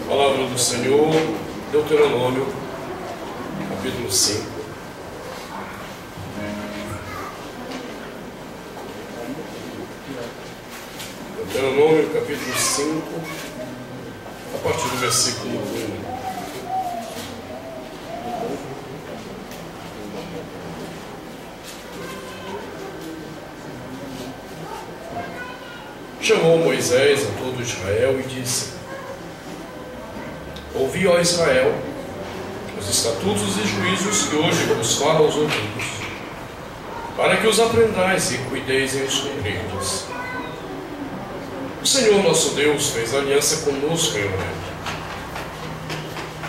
Palavra do Senhor, Deuteronômio, capítulo 5. Deuteronômio, capítulo 5, a partir do versículo 1. Chamou Moisés a todo Israel e disse: Ouvi, ó Israel, os estatutos e juízos que hoje vos falo aos ouvidos, para que os aprendais e cuideis em os cumprirdes. O Senhor nosso Deus fez aliança conosco em Horebe.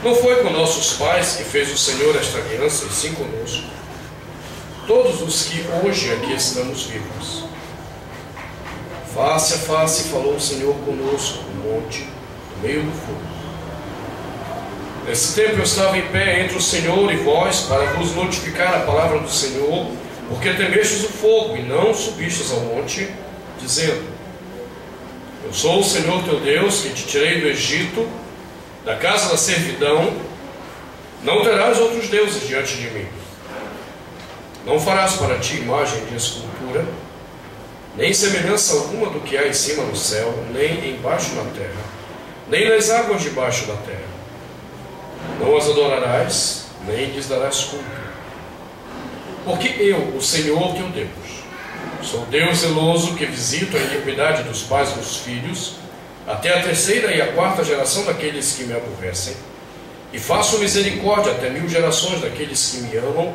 Não foi com nossos pais que fez o Senhor esta aliança, e sim conosco, todos os que hoje aqui estamos vivos. Face a face falou o Senhor conosco no monte, no meio do fogo. Nesse tempo eu estava em pé entre o Senhor e vós, para vos notificar a palavra do Senhor, porque temestes o fogo e não subistes ao monte, dizendo: Eu sou o Senhor teu Deus, que te tirei do Egito, da casa da servidão. Não terás outros deuses diante de mim. Não farás para ti imagem de escultura, nem semelhança alguma do que há em cima no céu, nem embaixo na terra, nem nas águas debaixo da terra. Não as adorarás, nem lhes darás culto. Porque eu, o Senhor teu Deus, sou Deus zeloso, que visito a iniquidade dos pais dos filhos, até a terceira e a quarta geração daqueles que me aborrecem, e faço misericórdia até 1000 gerações daqueles que me amam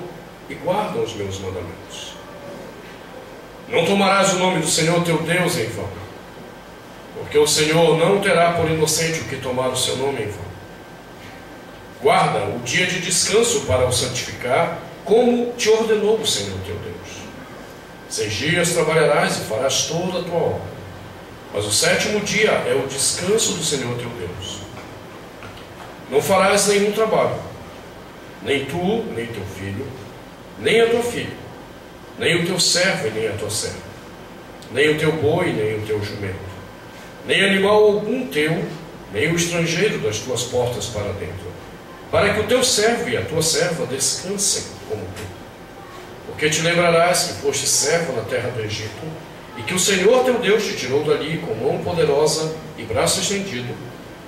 e guardam os meus mandamentos. Não tomarás o nome do Senhor teu Deus em vão, porque o Senhor não terá por inocente o que tomar o seu nome em vão. Guarda o dia de descanso para o santificar, como te ordenou o Senhor teu Deus. 6 dias trabalharás e farás toda a tua obra, mas o 7º dia é o descanso do Senhor teu Deus. Não farás nenhum trabalho, nem tu, nem teu filho, nem a tua filha, nem o teu servo e nem a tua serva, nem o teu boi, nem o teu jumento, nem animal algum teu, nem o estrangeiro das tuas portas para dentro, para que o teu servo e a tua serva descansem como tu. Porque te lembrarás que foste servo na terra do Egito, e que o Senhor teu Deus te tirou dali com mão poderosa e braço estendido,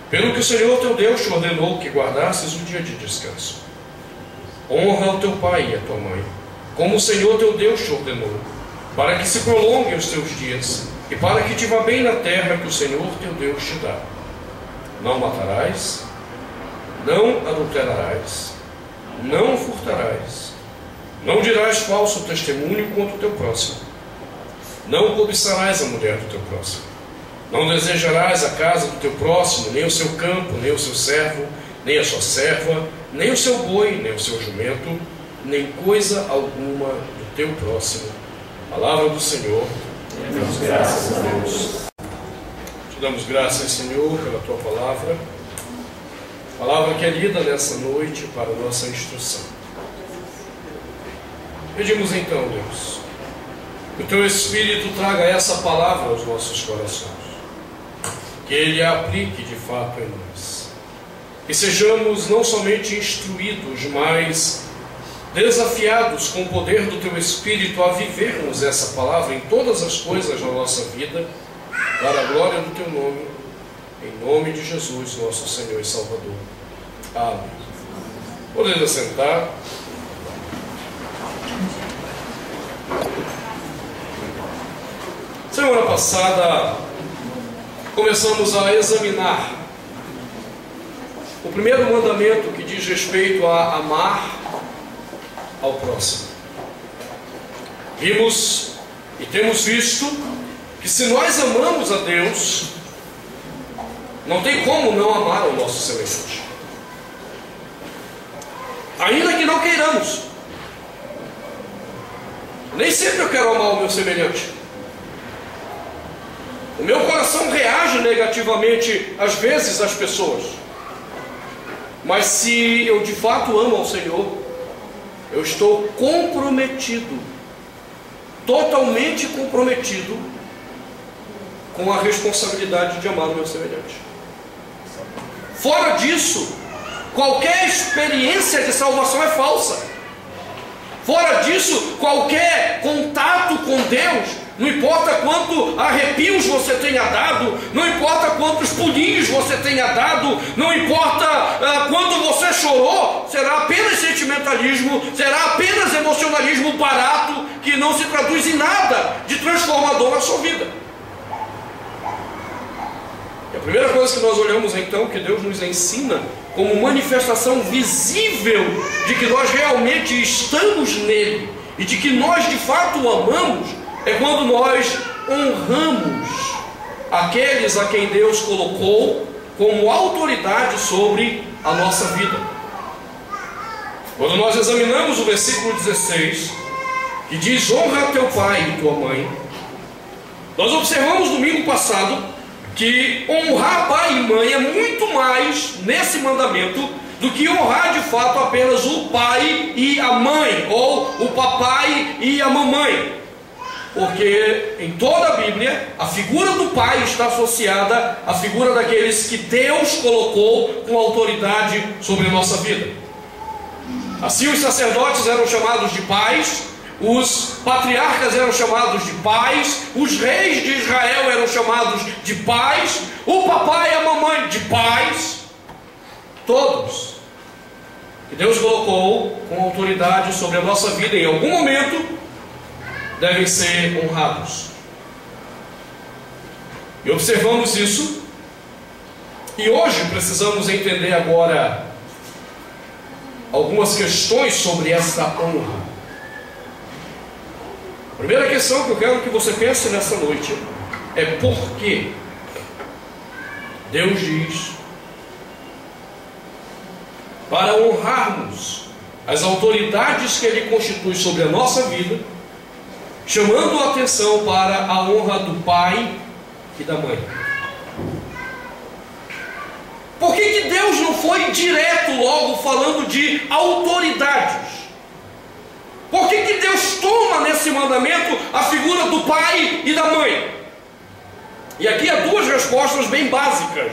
pelo que o Senhor teu Deus te ordenou que guardasses o dia de descanso. Honra o teu pai e a tua mãe, como o Senhor teu Deus te ordenou, para que se prolonguem os teus dias, e para que te vá bem na terra que o Senhor teu Deus te dá. Não matarás, não adulterarás, não furtarás, não dirás falso testemunho contra o teu próximo, não cobiçarás a mulher do teu próximo, não desejarás a casa do teu próximo, nem o seu campo, nem o seu servo, nem a sua serva, nem o seu boi, nem o seu jumento, nem coisa alguma do teu próximo. Palavra do Senhor. Damos graças a Deus. Te damos graças, Senhor, pela tua palavra. Palavra que é lida nessa noite para a nossa instrução. Pedimos então, Deus, que o teu Espírito traga essa palavra aos nossos corações, que ele a aplique de fato em nós, e sejamos não somente instruídos, mas desafiados com o poder do teu Espírito a vivermos essa palavra em todas as coisas da nossa vida, para a glória do teu nome, em nome de Jesus, nosso Senhor e Salvador. Amém. Podemos assentar. Semana passada começamos a examinar o primeiro mandamento, que diz respeito a amar ao próximo. Vimos e temos visto que se nós amamos a Deus, não tem como não amar ao nosso semelhante, ainda que não queiramos. Nem sempre eu quero amar o meu semelhante. O meu coração reage negativamente às vezes às pessoas, mas se eu de fato amo ao Senhor, eu estou comprometido, totalmente comprometido com a responsabilidade de amar o meu semelhante. Fora disso, qualquer experiência de salvação é falsa. Fora disso, qualquer contato com Deus, não importa quanto arrepios você tenha dado, não importa quantos pulinhos você tenha dado, não importa quando você chorou, será apenas sentimentalismo, será apenas emocionalismo barato, que não se traduz em nada de transformador na sua vida. E a primeira coisa que nós olhamos então, que Deus nos ensina como manifestação visível de que nós realmente estamos nele e de que nós de fato o amamos, é quando nós honramos aqueles a quem Deus colocou como autoridade sobre a nossa vida. Quando nós examinamos o versículo 16, que diz: honra teu pai e tua mãe, nós observamos domingo passado que honrar pai e mãe é muito mais nesse mandamento do que honrar de fato apenas o pai e a mãe, ou o papai e a mamãe. Porque em toda a Bíblia a figura do pai está associada à figura daqueles que Deus colocou com autoridade sobre a nossa vida. Assim os sacerdotes eram chamados de pais, os patriarcas eram chamados de pais, os reis de Israel eram chamados de pais, o papai e a mamãe de pais, todos que Deus colocou com autoridade sobre a nossa vida em algum momento devem ser honrados. E observamos isso, e hoje precisamos entender agora algumas questões sobre essa honra. A primeira questão que eu quero que você pense nessa noite é por que Deus diz para honrarmos as autoridades que Ele constitui sobre a nossa vida, chamando a atenção para a honra do pai e da mãe. Por que Deus não foi direto logo falando de autoridades? Por que Deus toma nesse mandamento a figura do pai e da mãe? E aqui há duas respostas bem básicas.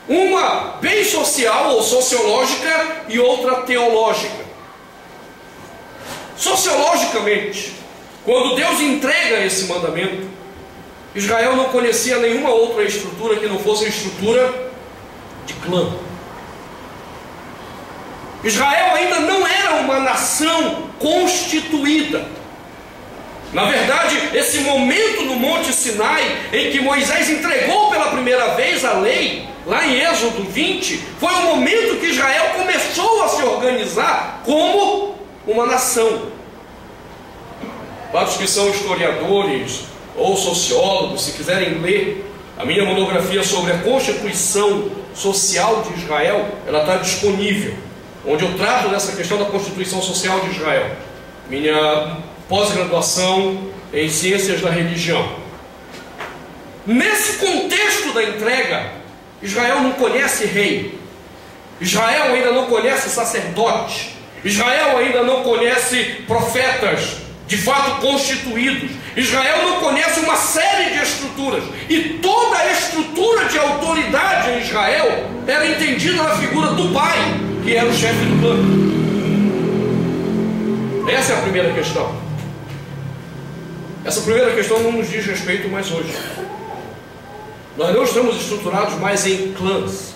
Uma bem social ou sociológica e outra teológica. Sociologicamente, quando Deus entrega esse mandamento, Israel não conhecia nenhuma outra estrutura que não fosse a estrutura de clã. Israel ainda não era uma nação constituída. Na verdade, esse momento no Monte Sinai, em que Moisés entregou pela primeira vez a lei, lá em Êxodo 20, foi o momento que Israel começou a se organizar como uma nação. Para os que são historiadores ou sociólogos, se quiserem ler a minha monografia sobre a Constituição Social de Israel, ela está disponível, onde eu trato dessa questão da Constituição Social de Israel. Minha pós-graduação em Ciências da Religião. Nesse contexto da entrega, Israel não conhece rei, Israel ainda não conhece sacerdote, Israel ainda não conhece profetas de fato constituídos, Israel não conhece uma série de estruturas, e toda a estrutura de autoridade em Israel era entendida na figura do pai, que era o chefe do clã. Essa é a primeira questão. Essa primeira questão não nos diz respeito mais hoje. Nós não estamos estruturados mais em clãs.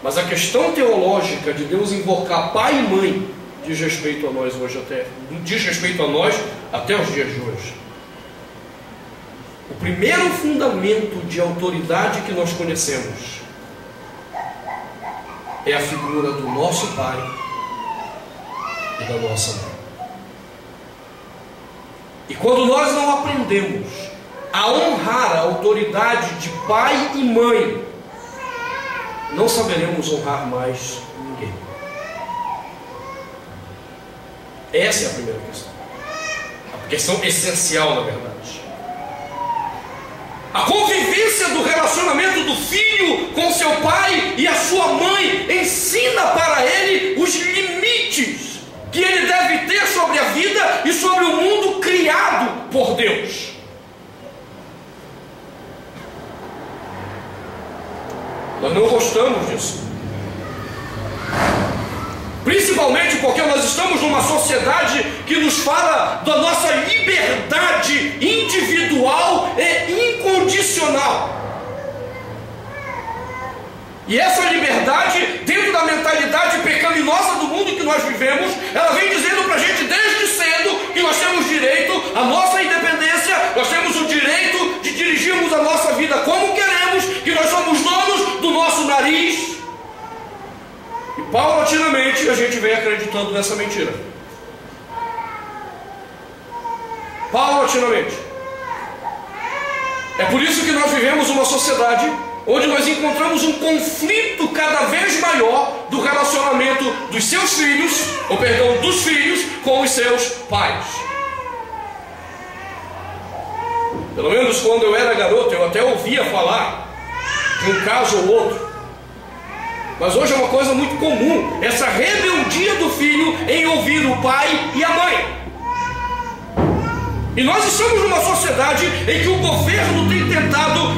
Mas a questão teológica de Deus invocar pai e mãe diz respeito a nós hoje até os dias de hoje. O primeiro fundamento de autoridade que nós conhecemos é a figura do nosso pai e da nossa mãe. E quando nós não aprendemos a honrar a autoridade de pai e mãe, não saberemos honrar mais ninguém. Essa é a primeira questão. A questão essencial, na verdade. A convivência do relacionamento do filho com seu pai e a sua mãe ensina para ele os limites que ele deve ter sobre a vida e sobre o mundo criado por Deus. Nós não gostamos disso. Principalmente porque nós estamos numa sociedade que nos fala da nossa liberdade individual e incondicional. E essa liberdade, dentro da mentalidade pecaminosa do mundo que nós vivemos, ela vem dizendo para a gente desde cedo que nós temos direito à nossa independência, nós temos o direito de dirigirmos a nossa vida como queremos, que nós somos donos do nosso nariz. E paulatinamente a gente vem acreditando nessa mentira. Paulatinamente. É por isso que nós vivemos uma sociedade onde nós encontramos um conflito cada vez maior do relacionamento dos seus filhos, dos filhos com os seus pais. Pelo menos quando eu era garoto, eu até ouvia falar de um caso ou outro. Mas hoje é uma coisa muito comum, essa rebeldia do filho em ouvir o pai e a mãe. E nós estamos numa sociedade em que o governo tem tentado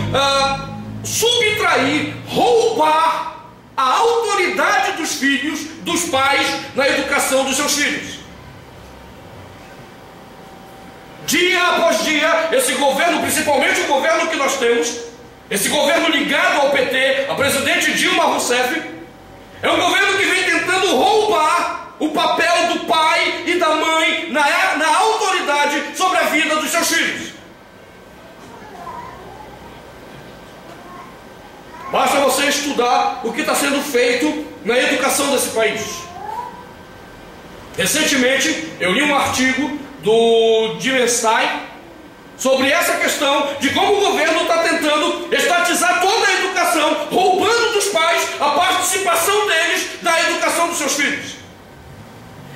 subtrair, roubar a autoridade dos filhos, dos pais, na educação dos seus filhos. Dia após dia, esse governo, principalmente o governo que nós temos, esse governo ligado ao PT, a presidente Dilma Rousseff, é um governo que vem tentando roubar o papel do pai e da mãe na autoridade sobre a vida dos seus filhos. Basta você estudar o que está sendo feito na educação desse país. Recentemente, eu li um artigo do Dimenstein sobre essa questão de como o governo está tentando estatizar toda a educação, roubando dos pais a participação deles na educação dos seus filhos.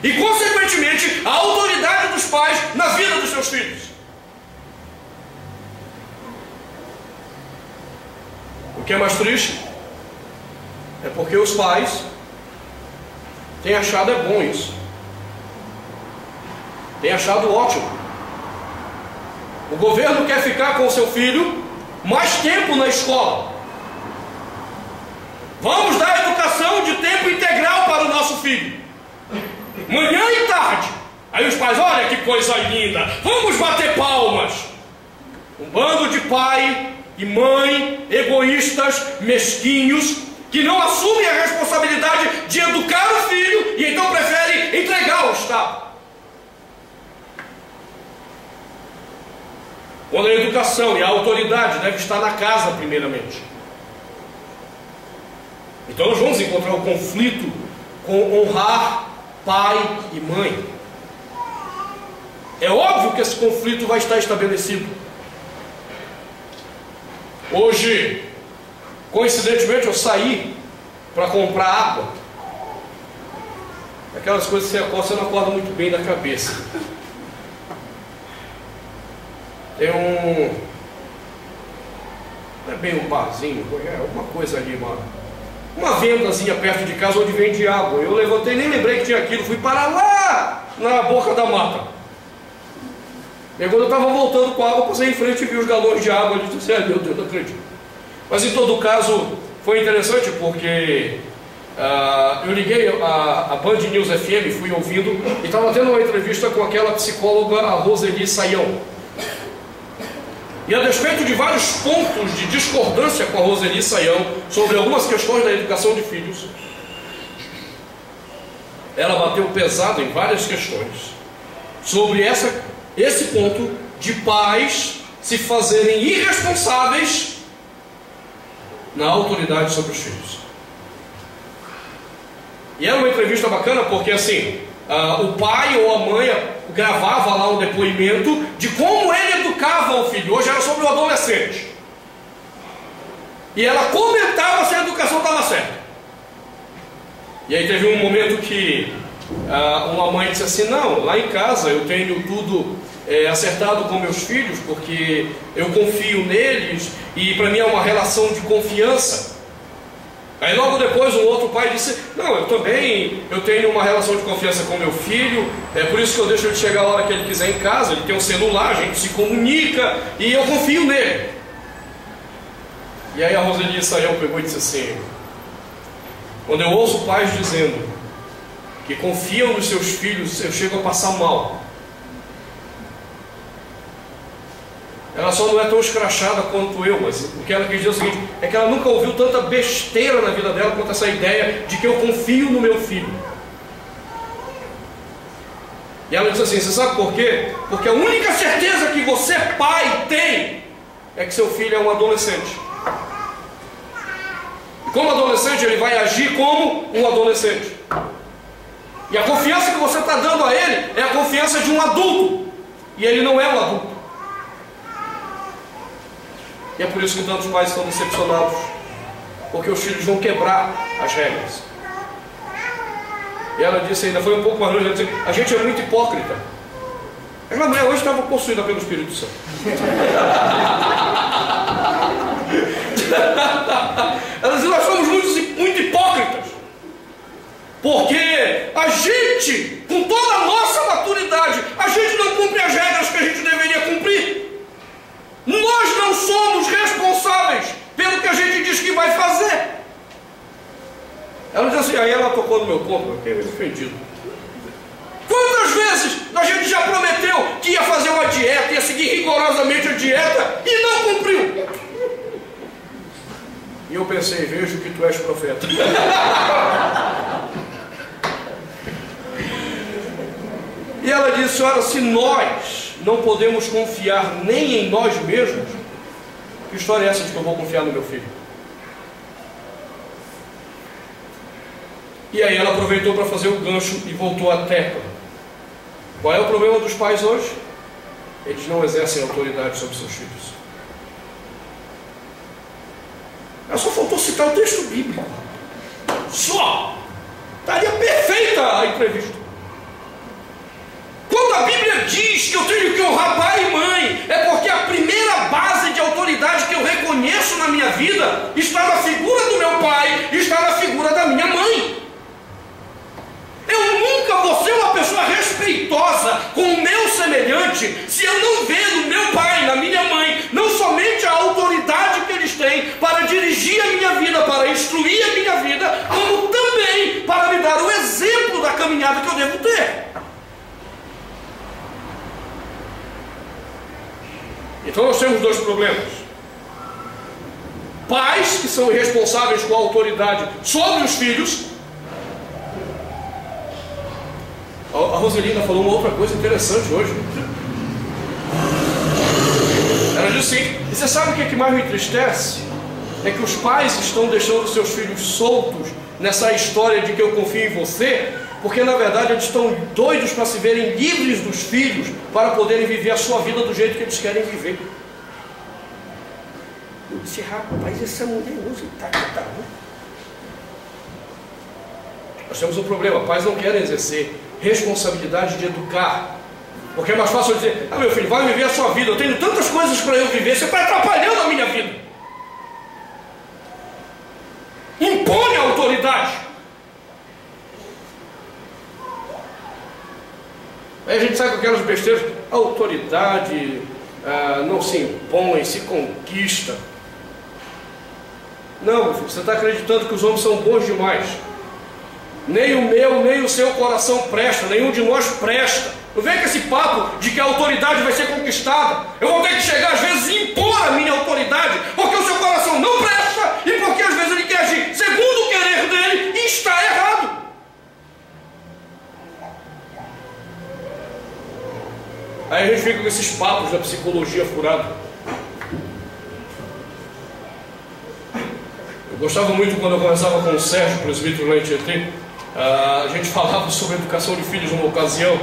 E, consequentemente, a autoridade dos pais na vida dos seus filhos. O que é mais triste é porque os pais têm achado bom isso. Têm achado ótimo. O governo quer ficar com o seu filho mais tempo na escola. Vamos dar educação de tempo integral para o nosso filho. Manhã e tarde. Aí os pais, olha que coisa linda, vamos bater palmas. Um bando de pai e mãe egoístas, mesquinhos, que não assumem a responsabilidade de educar o filho e então preferem entregar ao Estado. Quando a educação e a autoridade deve estar na casa primeiramente. Então nós vamos encontrar um conflito com honrar pai e mãe. É óbvio que esse conflito vai estar estabelecido. Hoje, coincidentemente, eu saí para comprar água. Aquelas coisas que você não acorda muito bem da cabeça. Tem não é bem um barzinho, é alguma coisa ali, uma vendazinha perto de casa onde vende água. Eu levantei, nem lembrei que tinha aquilo, fui parar lá na boca da mata. E quando eu estava voltando com a água, passei em frente e vi os galões de água ali, disse, meu Deus, não acredito. Mas em todo caso, foi interessante porque eu liguei a Band News FM, fui ouvindo, e estava tendo uma entrevista com aquela psicóloga, a Roseli Saião. E a despeito de vários pontos de discordância com a Roseli Saião sobre algumas questões da educação de filhos, ela bateu pesado em várias questões sobre esse ponto de pais se fazerem irresponsáveis na autoridade sobre os filhos. E era uma entrevista bacana porque assim, o pai ou a mãe gravava lá um depoimento de como ele educava o filho. Hoje era sobre o adolescente. E ela comentava se a educação estava certa. E aí teve um momento que uma mãe disse assim, não, lá em casa eu tenho tudo acertado com meus filhos, porque eu confio neles, e para mim é uma relação de confiança. Aí logo depois um outro pai disse, não, eu tenho uma relação de confiança com meu filho, é por isso que eu deixo ele chegar a hora que ele quiser em casa, ele tem um celular, a gente se comunica, e eu confio nele. E aí a Roseli Saião pegou e disse assim, Quando eu ouço pais dizendo que confiam nos seus filhos, eu chego a passar mal. Ela só não é tão escrachada quanto eu, mas o que ela quis dizer é o seguinte, é que ela nunca ouviu tanta besteira na vida dela quanto essa ideia de que eu confio no meu filho. E ela disse assim, você sabe por quê? Porque a única certeza que você, pai, tem é que seu filho é um adolescente. E como adolescente, ele vai agir como um adolescente. E a confiança que você está dando a ele é a confiança de um adulto. E ele não é um adulto. E é por isso que tantos pais estão decepcionados, porque os filhos vão quebrar as regras. E ela disse ainda, foi um pouco mais longe, ela disse, a gente é muito hipócrita. Aquela mulher hoje estava possuída pelo Espírito Santo. Ela disse, nós somos muito hipócritas, porque a gente, com toda a nossa maturidade, a gente não cumpre as regras que a gente deveria cumprir. Nós não somos responsáveis pelo que a gente diz que vai fazer. Ela disse assim, aí ela tocou no meu ponto, eu fiquei ofendido. Quantas vezes a gente já prometeu que ia fazer uma dieta, ia seguir rigorosamente a dieta e não cumpriu? E eu pensei, vejo que tu és profeta. E ela disse, olha, se nós não podemos confiar nem em nós mesmos, que história é essa de que eu vou confiar no meu filho? E aí ela aproveitou para fazer o gancho e voltou à tecla. Qual é o problema dos pais hoje? Eles não exercem autoridade sobre seus filhos. Ela só faltou citar o texto bíblico. Só! Estaria perfeita a entrevista. Quando a Bíblia diz que eu tenho que honrar pai e mãe, é porque a primeira base de autoridade que eu reconheço na minha vida está na figura do meu pai, está na figura da minha mãe. Eu nunca vou ser uma pessoa respeitosa com o meu semelhante se eu não ver no meu pai, na minha mãe, não somente a autoridade que eles têm para dirigir a minha vida, para instruir a minha vida, como também para me dar o exemplo da caminhada que eu devo ter. Então nós temos dois problemas. Pais que são irresponsáveis com a autoridade sobre os filhos. A Roselina falou uma outra coisa interessante hoje. Ela disse assim, e você sabe o que mais me entristece? É que os pais estão deixando seus filhos soltos nessa história de que eu confio em você, porque na verdade eles estão doidos para se verem livres dos filhos, para poderem viver a sua vida do jeito que eles querem viver. Eu disse, rapaz, essa mulher usa tá. Nós temos um problema, pais não querem exercer responsabilidade de educar, porque é mais fácil dizer, meu filho, vai viver a sua vida, eu tenho tantas coisas para eu viver, você está atrapalhando a minha vida. Impõe a autoridade. Aí a gente sai com aquelas besteiras, a autoridade não se impõe, se conquista. Não, meu filho, você está acreditando que os homens são bons demais. Nem o meu, nem o seu coração presta, nenhum de nós presta. Não vem com esse papo de que a autoridade vai ser conquistada. Eu vou ter que chegar às vezes e impor a minha autoridade, porque o seu coração não presta e porque às vezes ele quer agir segundo o querer dele e está errado. Aí a gente fica com esses papos da psicologia furada. Eu gostava muito quando eu conversava com o Sérgio, presbítero lá em Tietê. A gente falava sobre a educação de filhos numa ocasião.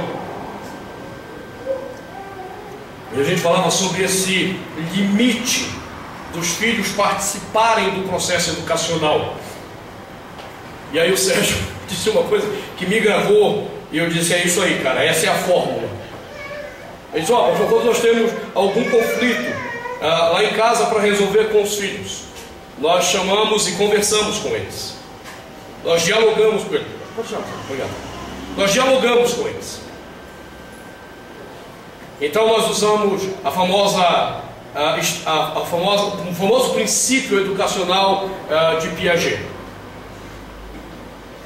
E a gente falava sobre esse limite dos filhos participarem do processo educacional. E aí o Sérgio disse uma coisa que me gravou. E eu disse, é isso aí, cara, essa é a fórmula. Ele disse, quando nós temos algum conflito lá em casa para resolver com os filhos, nós chamamos e conversamos com eles. Nós dialogamos com eles. Obrigado. Nós dialogamos com eles. Então nós usamos o famoso princípio educacional de Piaget.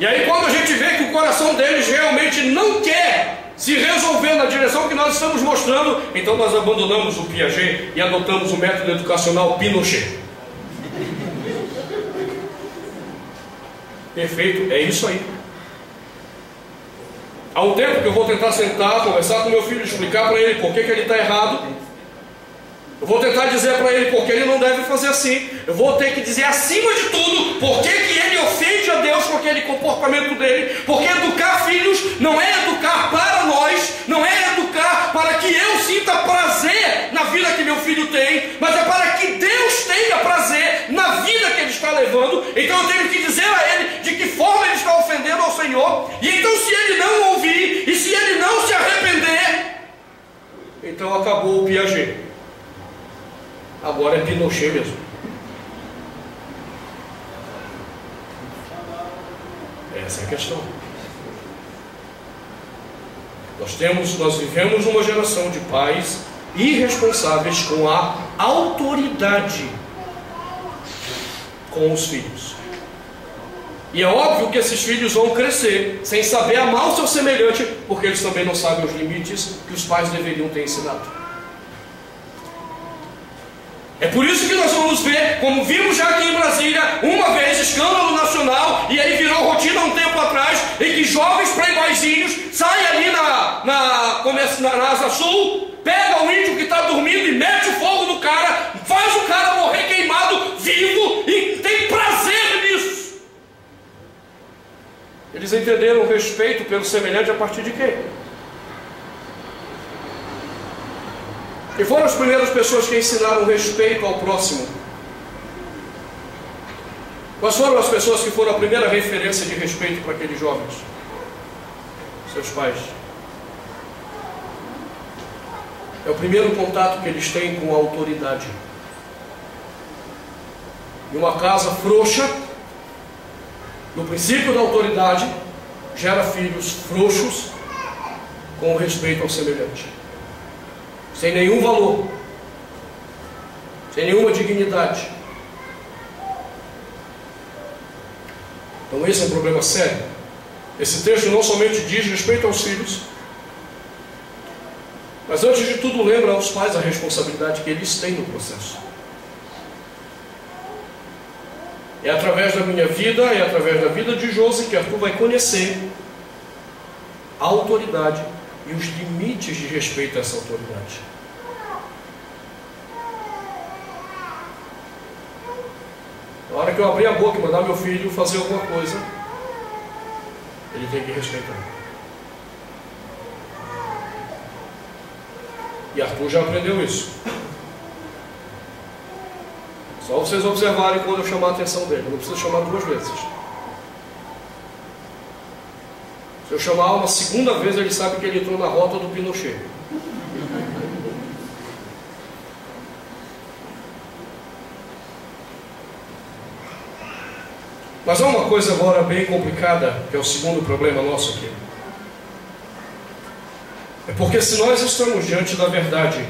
E aí quando a gente vê que o coração deles realmente não quer se resolver na direção que nós estamos mostrando, então nós abandonamos o Piaget e adotamos o método educacional Pinochet. Perfeito, é isso aí. Há um tempo que eu vou tentar sentar, conversar com meu filho, explicar para ele por que ele está errado. Eu vou tentar dizer para ele por que ele não deve fazer assim. Eu vou ter que dizer acima de tudo por que ele ofende a Deus com aquele comportamento dele. Porque educar filhos não é educar para nós, não é educar para que eu sinta prazer na vida que meu filho tem, mas é para que Deus tenha prazer na vida que ele está levando. Então eu tenho que dizer a ele de que forma ele está ofendendo ao Senhor. E então se ele não ouvir e se ele não se arrepender, então acabou o Piaget. Agora é Pinochet mesmo. Essa é a questão. Nós vivemos uma geração de pais irresponsáveis com a autoridade com os filhos. E é óbvio que esses filhos vão crescer sem saber amar o seu semelhante, porque eles também não sabem os limites que os pais deveriam ter ensinado. É por isso que nós vamos ver, como vimos já aqui em Brasília, uma vez, escândalo nacional, e aí virou rotina há um tempo atrás, em que jovens playboyzinhos saem ali na Asa Sul, pega o índio que está dormindo e mete o fogo no cara, faz o cara morrer queimado, vivo, e tem prazer nisso. Eles entenderam o respeito pelo semelhante a partir de quê? E foram as primeiras pessoas que ensinaram respeito ao próximo. Quais foram as pessoas que foram a primeira referência de respeito para aqueles jovens? Seus pais. É o primeiro contato que eles têm com a autoridade. E uma casa frouxa, no princípio da autoridade, gera filhos frouxos com respeito ao semelhante. Sem nenhum valor, sem nenhuma dignidade. Então esse é um problema sério. Esse texto não somente diz respeito aos filhos, mas antes de tudo lembra aos pais a responsabilidade que eles têm no processo. É através da minha vida, é através da vida de Josi que Arthur vai conhecer a autoridade e os limites de respeito a essa autoridade. Na hora que eu abrir a boca e mandar meu filho fazer alguma coisa, ele tem que respeitar. E Arthur já aprendeu isso. Só vocês observarem quando eu chamar a atenção dele. Eu não preciso chamar 2 vezes. Se eu chamar uma segunda vez, ele sabe que ele entrou na rota do Pinochet. Mas há uma coisa agora bem complicada, que é o segundo problema nosso aqui. É porque se nós estamos diante da verdade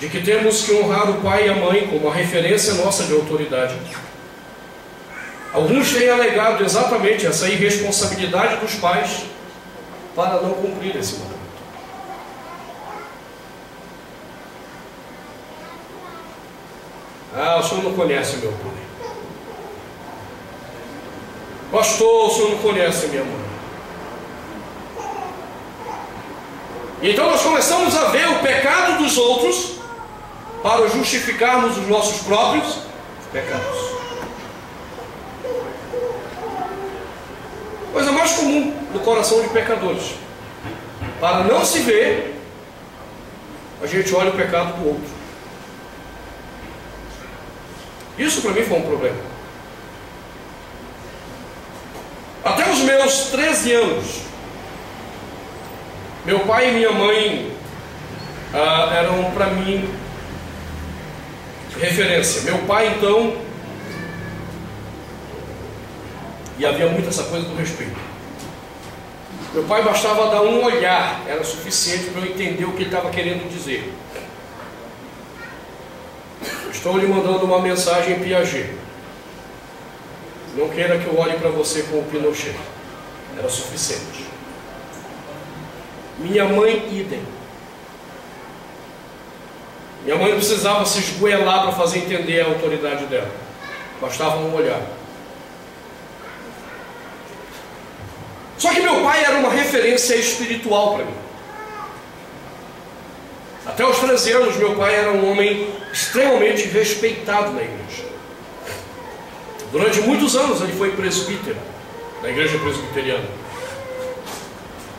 de que temos que honrar o pai e a mãe como a referência nossa de autoridade, alguns têm alegado exatamente essa irresponsabilidade dos pais para não cumprir esse mandamento. Ah, o senhor não conhece meu pai. Pastor, o senhor não conhece minha mãe. E então nós começamos a ver o pecado dos outros para justificarmos os nossos próprios pecados. Coisa mais comum no coração de pecadores. Para não se ver, a gente olha o pecado do outro. Isso para mim foi um problema. Até os meus 13 anos, meu pai e minha mãe eram para mim referência. Meu pai, então, e havia muito essa coisa do respeito. Meu pai bastava dar um olhar, era suficiente para eu entender o que ele estava querendo dizer. Estou lhe mandando uma mensagem em Piaget. Não queira que eu olhe para você com o Pinochet. Era suficiente. Minha mãe, idem. Minha mãe não precisava se esgoelar para fazer entender a autoridade dela. Bastava um olhar. Só que meu pai era uma referência espiritual para mim. Até os 13 anos, meu pai era um homem extremamente respeitado na igreja. Durante muitos anos ele foi presbítero na igreja presbiteriana.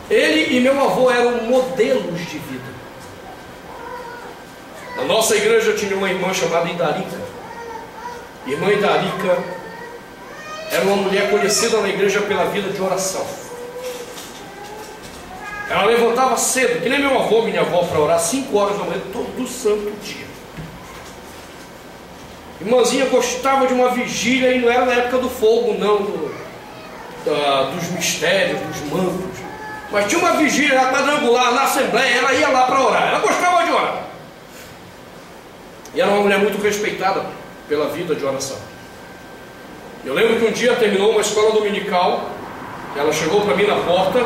Ele e meu avô eram modelos de vida. Na nossa igreja tinha uma irmã chamada Idarica. Irmã Idarica era uma mulher conhecida na igreja pela vida de oração. Ela levantava cedo, que nem meu avô, minha avó, para orar 5 horas da manhã, todo santo dia. Irmãzinha gostava de uma vigília, e não era na época do fogo, não, dos mistérios, dos mantos. Mas tinha uma vigília quadrangular na assembleia, ela ia lá para orar. Ela gostava de orar. E era uma mulher muito respeitada pela vida de oração. Eu lembro que um dia terminou uma escola dominical, ela chegou para mim na porta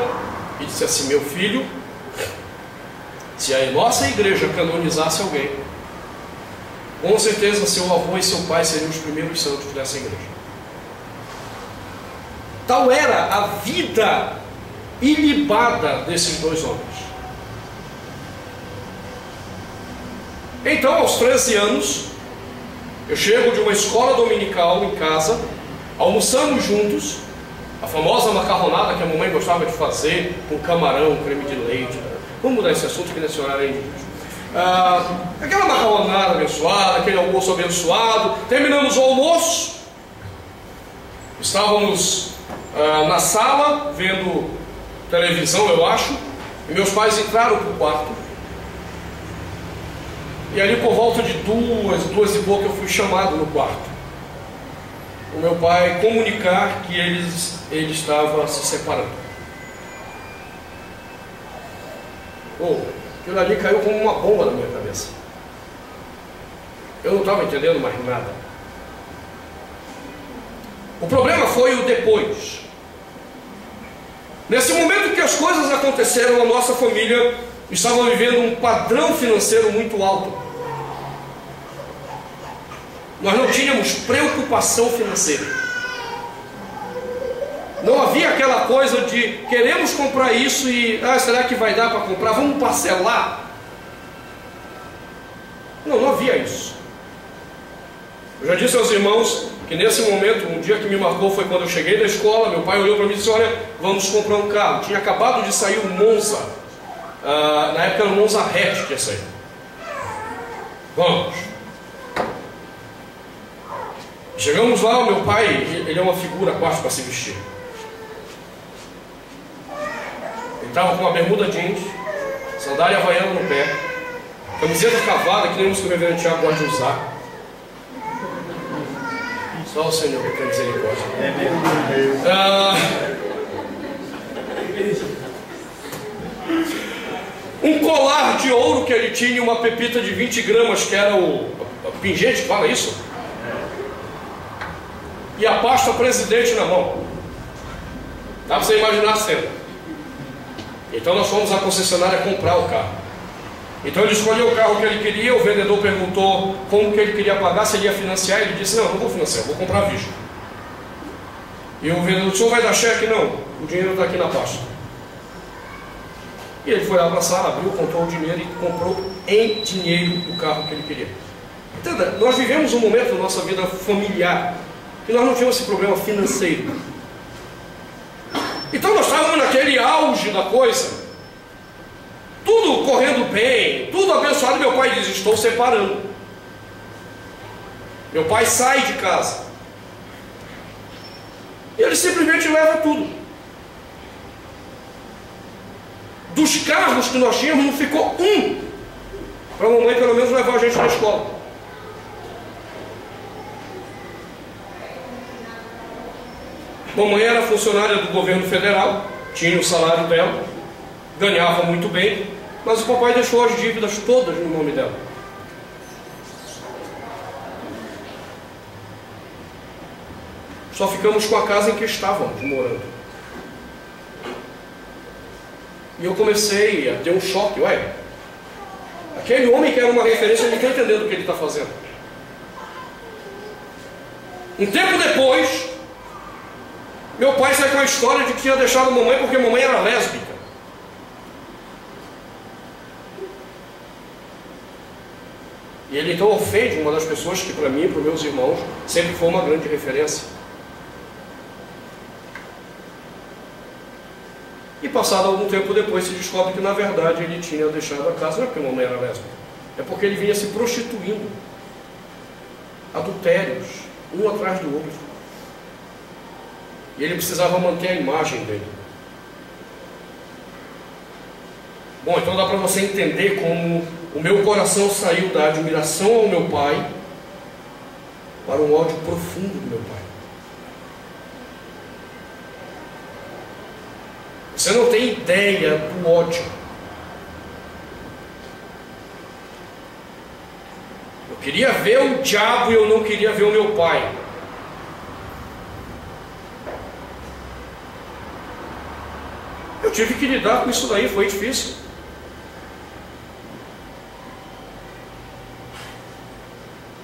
e disse assim: meu filho, se a nossa igreja canonizasse alguém, com certeza seu avô e seu pai seriam os primeiros santos dessa igreja. Tal era a vida ilibada desses dois homens. Então, aos 13 anos, eu chego de uma escola dominical em casa, almoçamos juntos, a famosa macarronada que a mamãe gostava de fazer, com camarão, creme de leite. Vamos mudar esse assunto que nesse horário é injusto. Aquela macarronada abençoada, aquele almoço abençoado. Terminamos o almoço, estávamos na sala, vendo televisão, eu acho, e meus pais entraram para o quarto. E ali por volta de 2 e pouco eu fui chamado no quarto. O meu pai comunicar que ele estava se separando. Aquilo ali caiu como uma bomba na minha cabeça. Eu não estava entendendo mais nada. O problema foi o depois. Nesse momento que as coisas aconteceram, a nossa família estava vivendo um padrão financeiro muito alto. Nós não tínhamos preocupação financeira. Não havia aquela coisa de queremos comprar isso e será que vai dar para comprar? Vamos parcelar? Não havia isso. Eu já disse aos irmãos que nesse momento, um dia que me marcou foi quando eu cheguei da escola. Meu pai olhou para mim e disse: olha, vamos comprar um carro. Tinha acabado de sair o Monza. Na época era o Monza hatch que ia sair. Vamos. Chegamos lá, o meu pai, ele é uma figura quase para se vestir. Ele estava com uma bermuda jeans, sandália havaiana no pé, camiseta cavada, que nem o reverendo Tiago gosta de usar. Só o Senhor que tem misericórdia. Um colar de ouro que ele tinha, uma pepita de 20 gramas, que era o pingente, fala isso? E a pasta presidente na mão. Dá para você imaginar a cena. Então nós fomos à concessionária comprar o carro. Então ele escolheu o carro que ele queria. O vendedor perguntou como que ele queria pagar, se ele ia financiar. Ele disse: não vou financiar, vou comprar à vista. E o vendedor disse: o senhor vai dar cheque? Não, o dinheiro está aqui na pasta. E ele foi lá para a sala, abriu, contou o dinheiro e comprou em dinheiro o carro que ele queria. Entenda, nós vivemos um momento da nossa vida familiar que nós não tínhamos esse problema financeiro. Então nós estávamos naquele auge da coisa, tudo correndo bem, tudo abençoado. Meu pai diz: estou separando. Meu pai sai de casa. E ele simplesmente leva tudo. Dos carros que nós tínhamos, não ficou um para a mamãe pelo menos levar a gente na escola. Mamãe era funcionária do governo federal, tinha o salário dela, ganhava muito bem, mas o papai deixou as dívidas todas no nome dela. Só ficamos com a casa em que estávamos morando. E eu comecei a ter um choque. Ué, aquele homem que era uma referência, eu não estou entendendo o que ele está fazendo. Um tempo depois, meu pai saiu com a história de que tinha deixado a mamãe porque a mamãe era lésbica. E ele então ofende uma das pessoas que para mim e para os meus irmãos sempre foi uma grande referência. E passado algum tempo depois se descobre que na verdade ele tinha deixado a casa, não é porque a mamãe era lésbica, é porque ele vinha se prostituindo. Adultérios, um atrás do outro. E ele precisava manter a imagem dele. Bom, então dá para você entender como o meu coração saiu da admiração ao meu pai para um ódio profundo do meu pai. Você não tem ideia do ódio. Eu queria ver o diabo e eu não queria ver o meu pai. Eu tive que lidar com isso daí, foi difícil.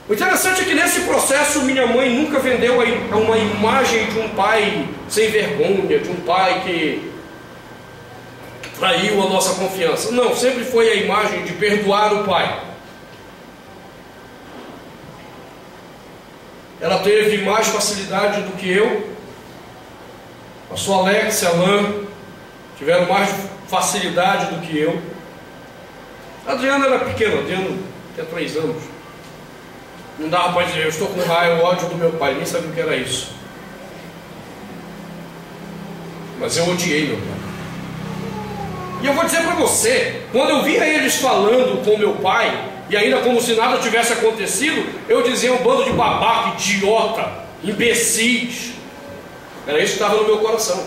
O interessante é que nesse processo minha mãe nunca vendeu uma imagem de um pai sem vergonha, de um pai que traiu a nossa confiança. Não, sempre foi a imagem de perdoar o pai. Ela teve mais facilidade do que eu. A sua Alex e a Alain tiveram mais facilidade do que eu. A Adriana era pequena, Adriana tinha 3 anos. Não dava para dizer, eu estou com raiva, ódio do meu pai, nem sabia o que era isso. Mas eu odiei meu pai. E eu vou dizer para você, quando eu via eles falando com meu pai, e ainda como se nada tivesse acontecido, eu dizia um bando de babaca, idiota, imbecis. Era isso que estava no meu coração.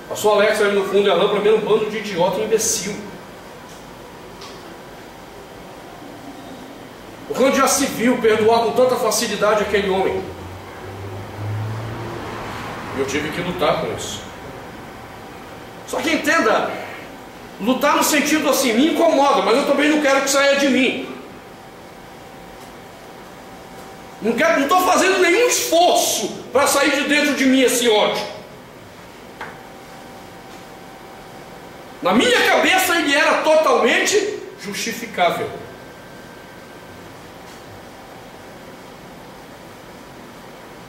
A sua Alexa ali no fundo e a Alain para mim era um bando de idiota e imbecil. Porque onde já se viu perdoar com tanta facilidade aquele homem? Eu tive que lutar com isso. Só que entenda, lutar no sentido assim, me incomoda, mas eu também não quero que saia de mim. Não estou fazendo nenhum esforço para sair de dentro de mim esse ódio. Na minha cabeça ele era totalmente justificável.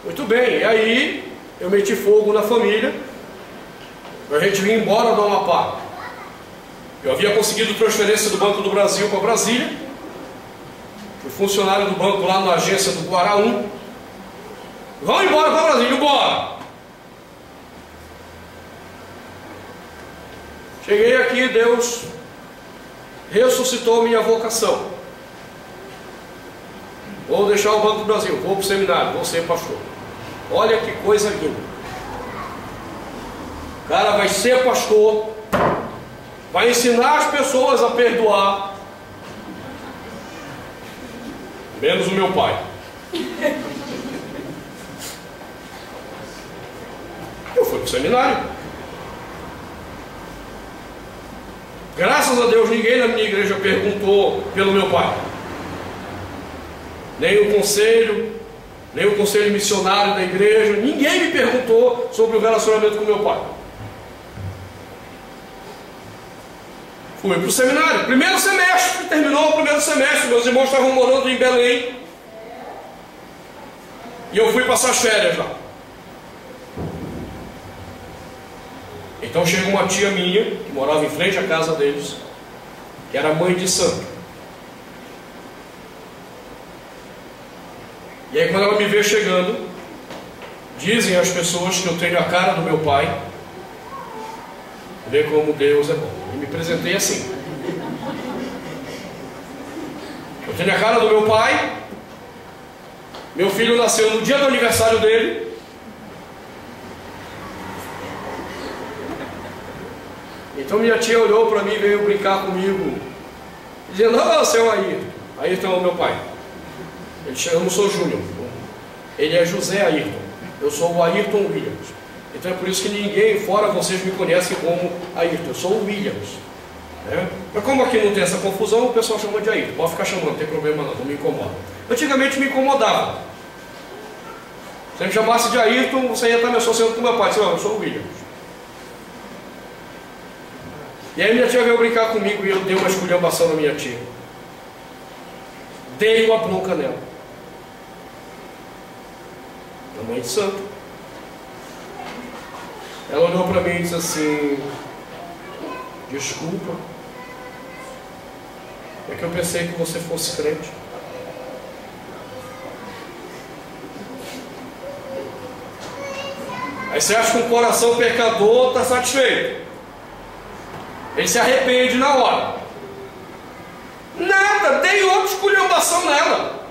Muito bem, e aí eu meti fogo na família, a gente vir embora do Amapá. Eu havia conseguido transferência do Banco do Brasil para Brasília, fui funcionário do banco lá na agência do Guará 1. Vamos embora para Brasília, bora! Cheguei aqui, Deus ressuscitou minha vocação. Vou deixar o Banco do Brasil, vou para o seminário, vou ser pastor. Olha que coisa linda. O cara vai ser pastor, vai ensinar as pessoas a perdoar, menos o meu pai. Eu fui para o seminário. Graças a Deus ninguém na minha igreja perguntou pelo meu pai. Nem o conselho missionário da igreja, ninguém me perguntou sobre o relacionamento com meu pai. Fui para o seminário, primeiro semestre, terminou o primeiro semestre, meus irmãos estavam morando em Belém, e eu fui passar as férias lá. Então chega uma tia minha, que morava em frente à casa deles, que era mãe de santo. E aí quando ela me vê chegando, dizem as pessoas que eu tenho a cara do meu pai. Vê como Deus é bom. E me apresentei assim. Eu tenho a cara do meu pai. Meu filho nasceu no dia do aniversário dele. Então minha tia olhou para mim e veio brincar comigo, dizendo, seu Ayrton. Ayrton é o meu pai. Eu não sou Júnior. Ele é José Ayrton. Eu sou o Ayrton Williams. Então é por isso que ninguém, fora vocês, me conhecem como Ayrton. Eu sou o Williams, né? Mas como aqui não tem essa confusão, o pessoal chama de Ayrton. Pode ficar chamando, não tem problema não me incomoda. Antigamente me incomodava. Se me chamasse de Ayrton, você ia estar me associando com meu pai. Eu sou o Williams. E aí minha tia veio brincar comigo e eu dei uma esculhambação na minha tia. Dei uma bronca nela. A mãe de santo. Ela olhou para mim e disse assim: desculpa, é que eu pensei que você fosse crente. Aí você acha que um coração pecador está satisfeito. Ele se arrepende na hora. Nada, dei outra esculhambação nela.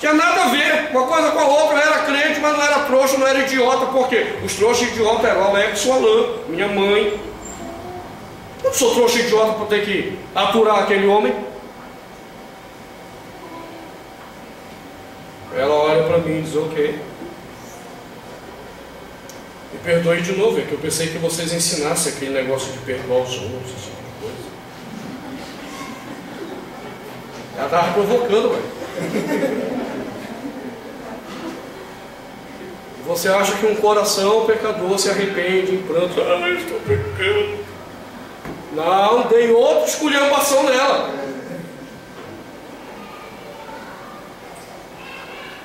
Tinha nada a ver, uma coisa com a outra. Eu era crente, mas não era trouxa, não era idiota. Por quê? Os trouxas idiotas eram Alex e Alain, minha mãe. Eu não sou trouxa idiota por ter que aturar aquele homem. Ela olha para mim e diz: ok, me perdoe de novo, é que eu pensei que vocês ensinassem aquele negócio de perdoar os outros, esse tipo de coisa. Ela estava provocando, velho. Você acha que um coração pecador se arrepende em pranto? Ah, estou pecando. Não, dei outra esculhambação nela.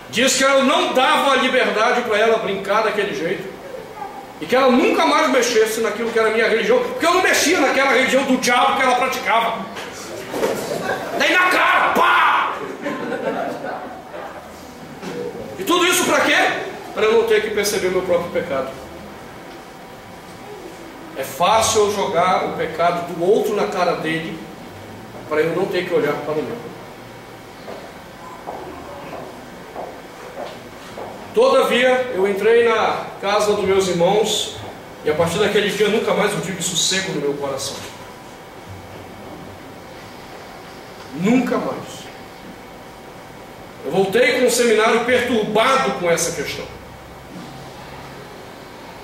Diz que eu não dava liberdade para ela brincar daquele jeito. E que ela nunca mais mexesse naquilo que era a minha religião. Porque eu não mexia naquela religião do diabo que ela praticava. Dei na cara, pá! E tudo isso para quê? Para eu não ter que perceber meu próprio pecado. É fácil eu jogar o pecado do outro na cara dele, para eu não ter que olhar para o meu. Todavia, eu entrei na casa dos meus irmãos, e a partir daquele dia nunca mais eu tive sossego no meu coração. Nunca mais. Eu voltei com o seminário perturbado com essa questão.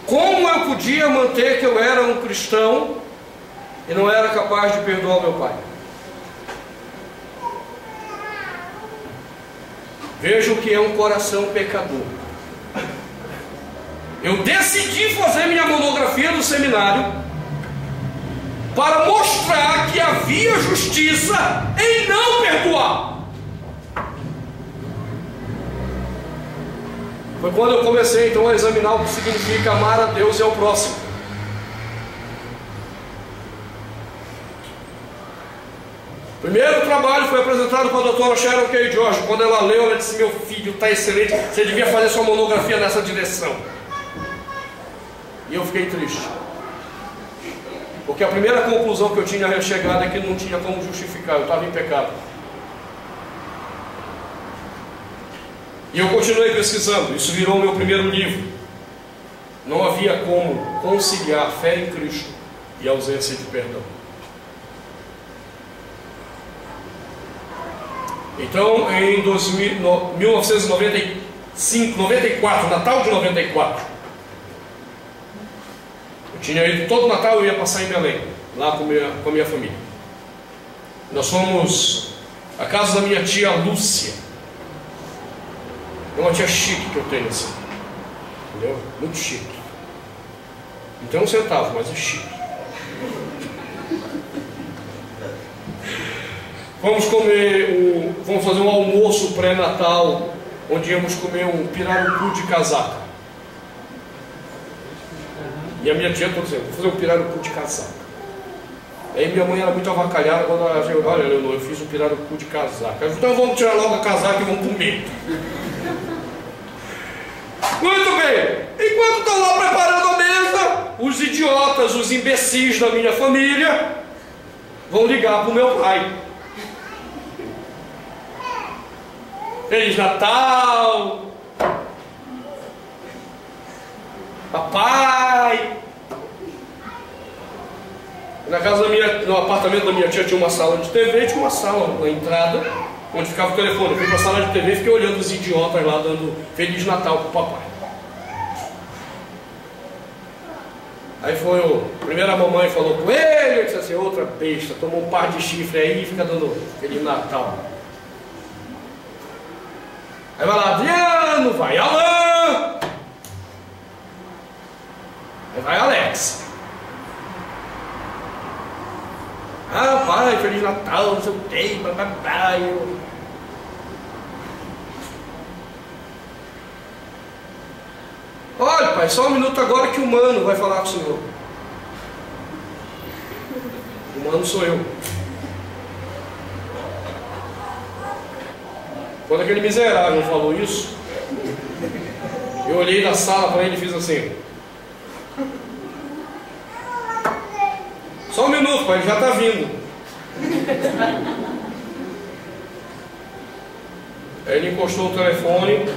Como eu podia manter que eu era um cristão e não era capaz de perdoar meu pai? Veja o que é um coração pecador. Eu decidi fazer minha monografia no seminário para mostrar que havia justiça em não perdoar. Foi quando eu comecei então a examinar o que significa amar a Deus e ao próximo. O primeiro trabalho foi apresentado para a doutora Sharon K. George. Quando ela leu, ela disse: meu filho, está excelente, você devia fazer sua monografia nessa direção. E eu fiquei triste. Porque a primeira conclusão que eu tinha chegado é que não tinha como justificar, eu estava em pecado. E eu continuei pesquisando, isso virou o meu primeiro livro. Não havia como conciliar fé em Cristo e ausência de perdão. Então, em 1994, Natal de 94, eu tinha ido todo Natal, eu ia passar em Belém, lá com a minha família. Nós fomos à casa da minha tia Lúcia. É uma tia chique que eu tenho assim, entendeu? Muito chique. Não tem um centavo, mas é chique. Vamos fazer um almoço pré-natal, onde íamos comer um pirarucu de casaca. E a minha tia falou assim: vou fazer um pirarucu de casaca. Aí minha mãe era muito avacalhada quando ela disse: olha, Leonor, eu fiz um pirarucu de casaca. Eu falei: então vamos tirar logo a casaca e vamos comer. Muito bem, enquanto estão lá preparando a mesa, os idiotas, os imbecis da minha família vão ligar para o meu pai. Feliz Natal, papai. No apartamento da minha tia tinha uma sala de TV, tinha uma sala na entrada, onde ficava o telefone. Eu fui para a sala de TV e fiquei olhando os idiotas lá dando Feliz Natal pro papai. Aí foi primeiro a mamãe falou com ele, eu disse assim, outra besta, tomou um par de chifre aí e fica dando Feliz Natal. Aí vai lá, Adriano, vai Alan, aí vai Alex. Ah, pai, Feliz Natal, não sei o que, bababá. Olha, pai, só um minuto agora que o Mano vai falar com o senhor. O Mano sou eu. Quando aquele miserável falou isso, eu olhei na sala para ele e fiz assim. Só um minuto, pai, ele já está vindo. Aí ele encostou o telefone,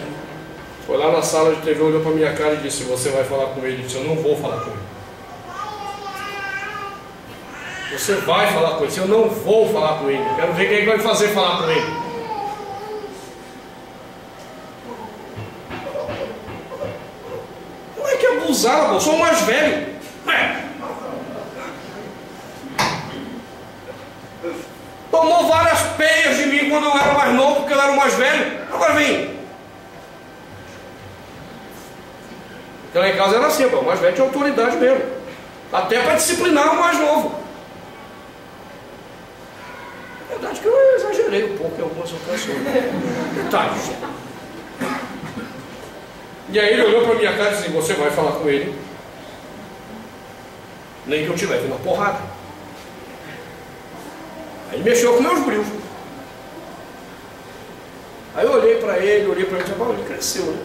foi lá na sala de TV, olhou para minha cara e disse, você vai falar com ele? Eu disse, eu não vou falar com ele. Você vai falar com ele? Eu disse, eu não vou falar com ele. Quero ver quem vai fazer falar com ele. Como é que abusava? Eu sou o mais velho. Tomou várias peias de mim quando eu era mais novo, porque eu era o mais velho. Agora vem. Então lá em casa era assim, o mais velho tinha autoridade mesmo. Até para disciplinar o mais novo. É verdade que eu exagerei um pouco em algumas ocasiões. Detalhes. E aí ele olhou para minha cara e disse, você vai falar com ele, nem que eu te leve uma porrada. Aí ele mexeu com meus brilhos. Aí eu olhei para ele e disse, ele cresceu, né?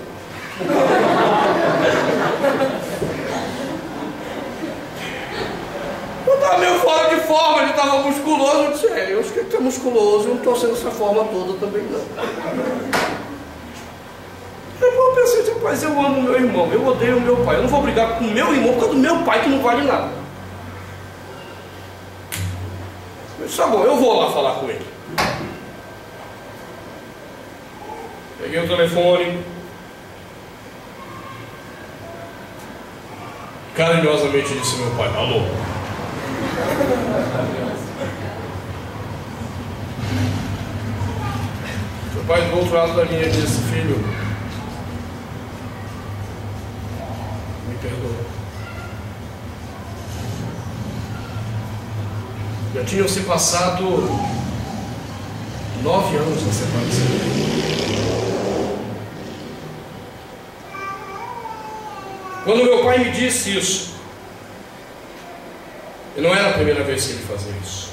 Eu estava meio fora de forma, ele estava musculoso. Eu disse, eu acho que ele está musculoso, eu não estou sendo essa forma toda também não. Eu pensei, rapaz, eu amo meu irmão, eu odeio o meu pai, eu não vou brigar com o meu irmão por causa do meu pai que não vale nada. Eu disse, tá bom, eu vou lá falar com ele. Peguei o telefone, carinhosamente disse meu pai, alô. Meu pai do outro lado da linha disse, filho, me perdoa. Já tinham se passado 9 anos da separação. Quando meu pai me disse isso, e não era a primeira vez que ele fazia isso.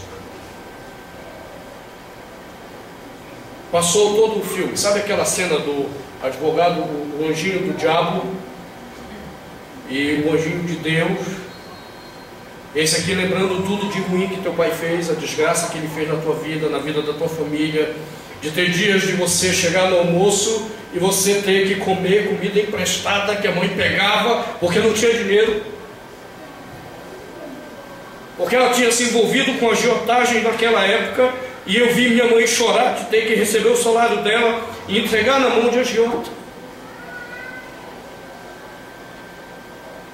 Passou todo o filme. Sabe aquela cena do advogado, o anjinho do diabo e o anjinho de Deus? Esse aqui lembrando tudo de ruim que teu pai fez, a desgraça que ele fez na tua vida, na vida da tua família, de ter dias de você chegar no almoço e você ter que comer comida emprestada que a mãe pegava porque não tinha dinheiro, porque ela tinha se envolvido com a agiotagem daquela época, e eu vi minha mãe chorar de ter que receber o salário dela e entregar na mão de agiota.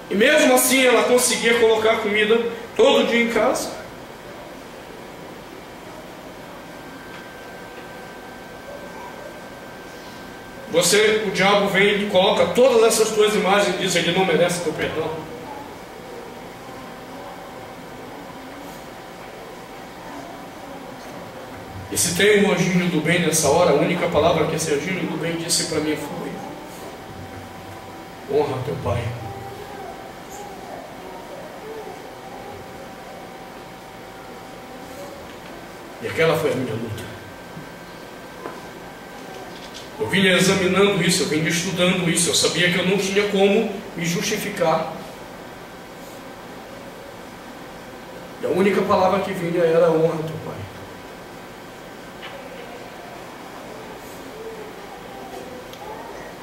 E mesmo assim ela conseguia colocar comida todo dia em casa. O diabo vem e coloca todas essas tuas imagens e diz, ele não merece teu perdão. E se tem um anjinho do bem nessa hora, a única palavra que esse anjinho do bem disse para mim foi, honra teu pai. E aquela foi a minha luta. Eu vinha examinando isso, eu vinha estudando isso, eu sabia que eu não tinha como me justificar. E a única palavra que vinha era honra teu pai.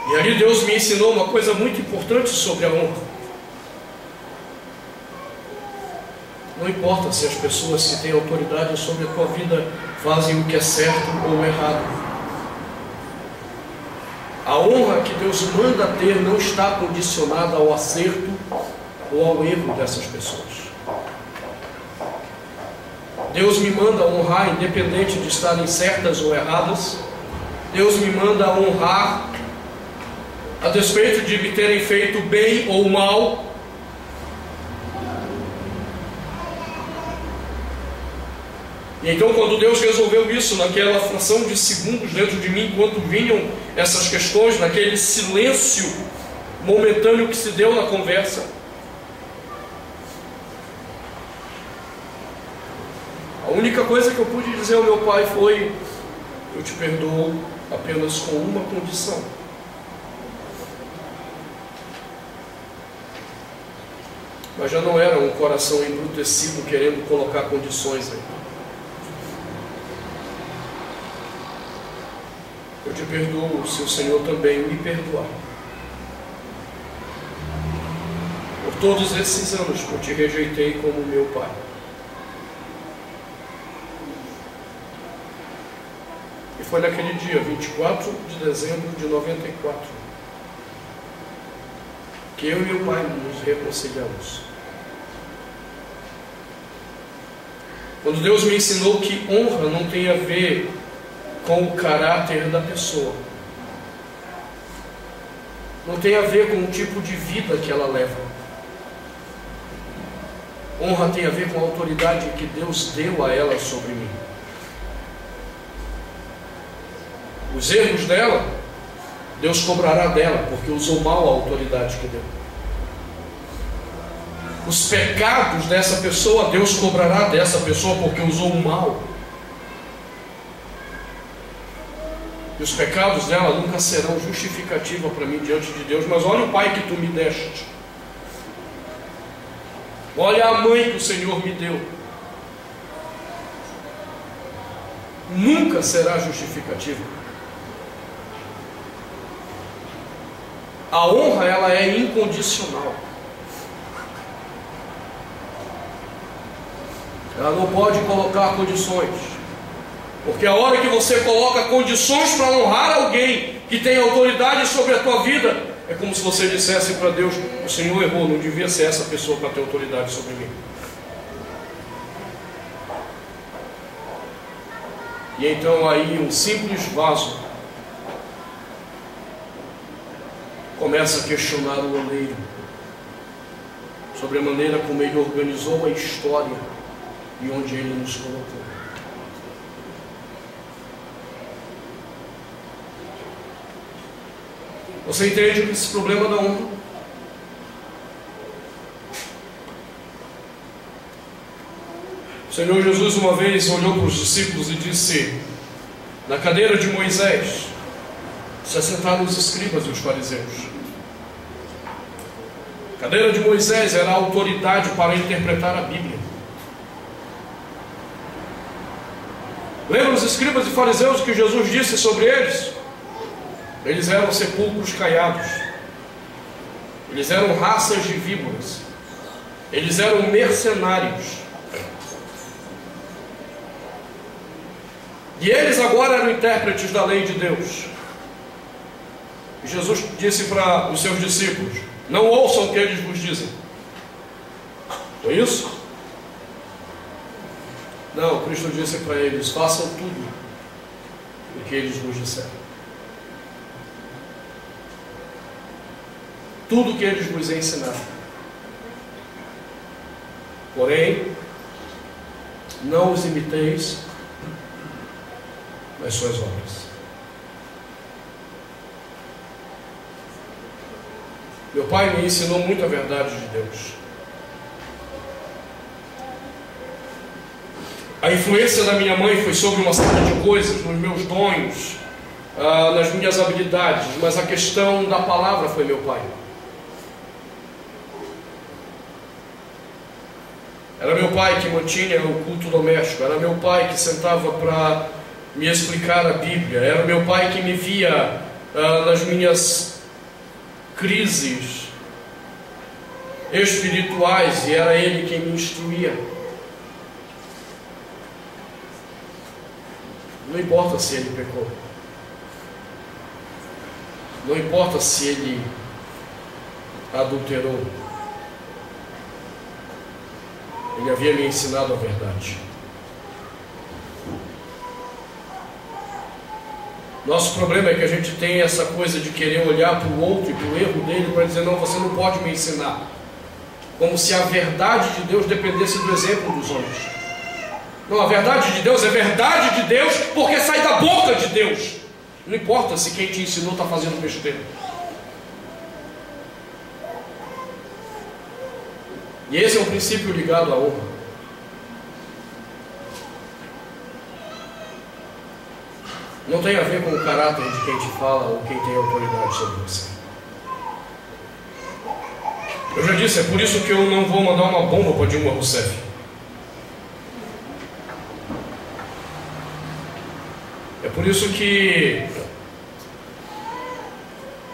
E ali Deus me ensinou uma coisa muito importante sobre a honra. Não importa se as pessoas que têm autoridade sobre a tua vida fazem o que é certo ou errado. A honra que Deus manda ter não está condicionada ao acerto ou ao erro dessas pessoas. Deus me manda honrar independente de estarem certas ou erradas. Deus me manda honrar a despeito de me terem feito bem ou mal. E então, quando Deus resolveu isso, naquela fração de segundos dentro de mim, enquanto vinham essas questões, naquele silêncio momentâneo que se deu na conversa, a única coisa que eu pude dizer ao meu pai foi: eu te perdoo apenas com uma condição. Mas já não era um coração embrutecido querendo colocar condições aí. Eu te perdoo se o Senhor também me perdoar. Por todos esses anos que eu te rejeitei como meu pai. E foi naquele dia, 24 de dezembro de 94, que eu e meu pai nos reconciliamos. Quando Deus me ensinou que honra não tem a ver com o caráter da pessoa, não tem a ver com o tipo de vida que ela leva. Honra tem a ver com a autoridade que Deus deu a ela sobre mim. Os erros dela, Deus cobrará dela, porque usou mal a autoridade que deu. Os pecados dessa pessoa, Deus cobrará dessa pessoa, porque usou o mal. E os pecados dela nunca serão justificativa para mim diante de Deus. Mas olha o pai que tu me deste. Olha a mãe que o Senhor me deu. Nunca será justificativa. A honra, ela é incondicional. Ela não pode colocar condições. Porque a hora que você coloca condições para honrar alguém que tem autoridade sobre a tua vida, é como se você dissesse para Deus: o Senhor errou, não devia ser essa pessoa para ter autoridade sobre mim. E então aí um simples vaso começa a questionar o oleiro sobre a maneira como ele organizou a história e onde ele nos colocou. Você entende esse problema da honra? O Senhor Jesus uma vez olhou para os discípulos e disse: na cadeira de Moisés se assentaram os escribas e os fariseus. A cadeira de Moisés era a autoridade para interpretar a Bíblia. Lembra os escribas e fariseus que Jesus disse sobre eles? Eles eram sepulcros caiados. Eles eram raças de víboras. Eles eram mercenários. E eles agora eram intérpretes da lei de Deus. E Jesus disse para os seus discípulos: não ouçam o que eles vos dizem. Foi isso? Não, Cristo disse para eles: façam tudo o que eles vos disseram. Tudo o que eles vos ensinaram. Porém, não os imiteis nas suas obras. Meu pai me ensinou muito a verdade de Deus. A influência da minha mãe foi sobre uma série de coisas, nos meus dons, nas minhas habilidades, mas a questão da palavra foi meu pai. Era meu pai que mantinha o culto doméstico, era meu pai que sentava para me explicar a Bíblia, era meu pai que me via nas minhas crises espirituais, e era ele quem me instruía. Não importa se ele pecou. Não importa se ele adulterou. Ele havia me ensinado a verdade. Nosso problema é que a gente tem essa coisa de querer olhar para o outro e para o erro dele para dizer, não, você não pode me ensinar. Como se a verdade de Deus dependesse do exemplo dos homens. Não, a verdade de Deus é verdade de Deus porque sai da boca de Deus. Não importa se quem te ensinou está fazendo besteira. E esse é um princípio ligado à honra. Não tem a ver com o caráter de quem te fala ou quem tem autoridade sobre você. Eu já disse, é por isso que eu não vou mandar uma bomba para Dilma Rousseff. É por isso que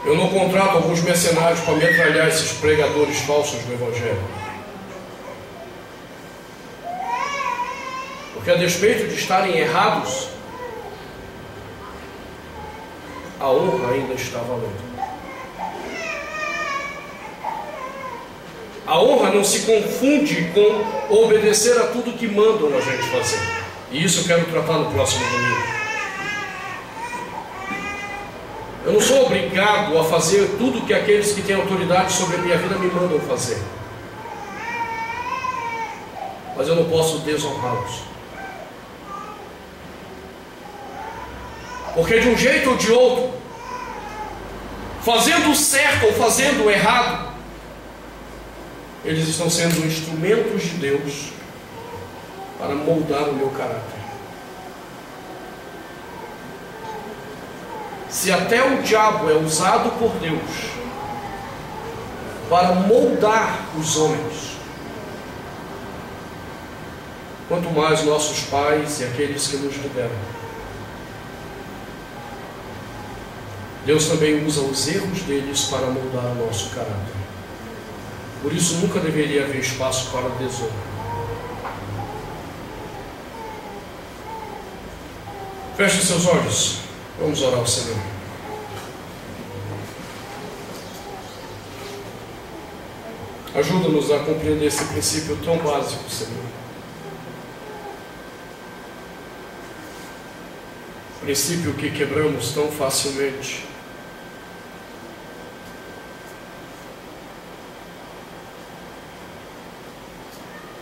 eu não contrato alguns mercenários para metralhar esses pregadores falsos do Evangelho. Porque a despeito de estarem errados, a honra ainda está valendo. A honra não se confunde com obedecer a tudo que mandam a gente fazer. E isso eu quero tratar no próximo domingo. Eu não sou obrigado a fazer tudo que aqueles que têm autoridade sobre a minha vida me mandam fazer. Mas eu não posso desonrá-los. Porque de um jeito ou de outro, fazendo o certo ou fazendo o errado, eles estão sendo instrumentos de Deus para moldar o meu caráter. Se até o diabo é usado por Deus para moldar os homens, quanto mais nossos pais e aqueles que nos lideram. Deus também usa os erros deles para moldar o nosso caráter. Por isso nunca deveria haver espaço para desonra. Feche seus olhos. Vamos orar ao Senhor. Ajuda-nos a compreender esse princípio tão básico, Senhor. Princípio que quebramos tão facilmente.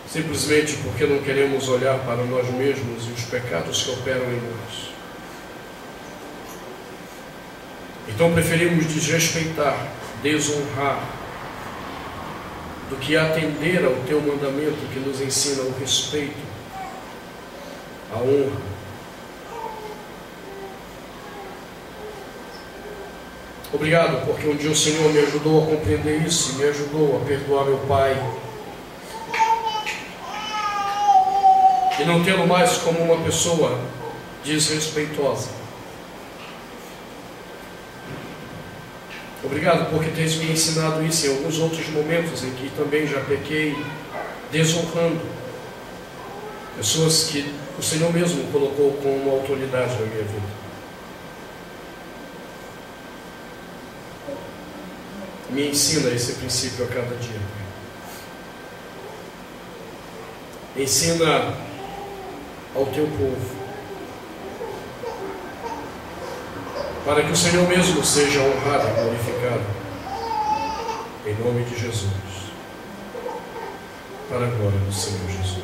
Simplesmente porque não queremos olhar para nós mesmos e os pecados que operam em nós. Então preferimos desrespeitar, desonrar, do que atender ao teu mandamento que nos ensina o respeito, a honra. Obrigado, porque um dia o Senhor me ajudou a compreender isso, me ajudou a perdoar meu pai, e não tê-lo mais como uma pessoa desrespeitosa. Obrigado porque tens me ensinado isso em alguns outros momentos em que também já pequei, desonrando pessoas que o Senhor mesmo colocou como autoridade na minha vida. Me ensina esse princípio a cada dia. Ensina ao teu povo, para que o Senhor mesmo seja honrado e glorificado, em nome de Jesus, para a glória do Senhor Jesus.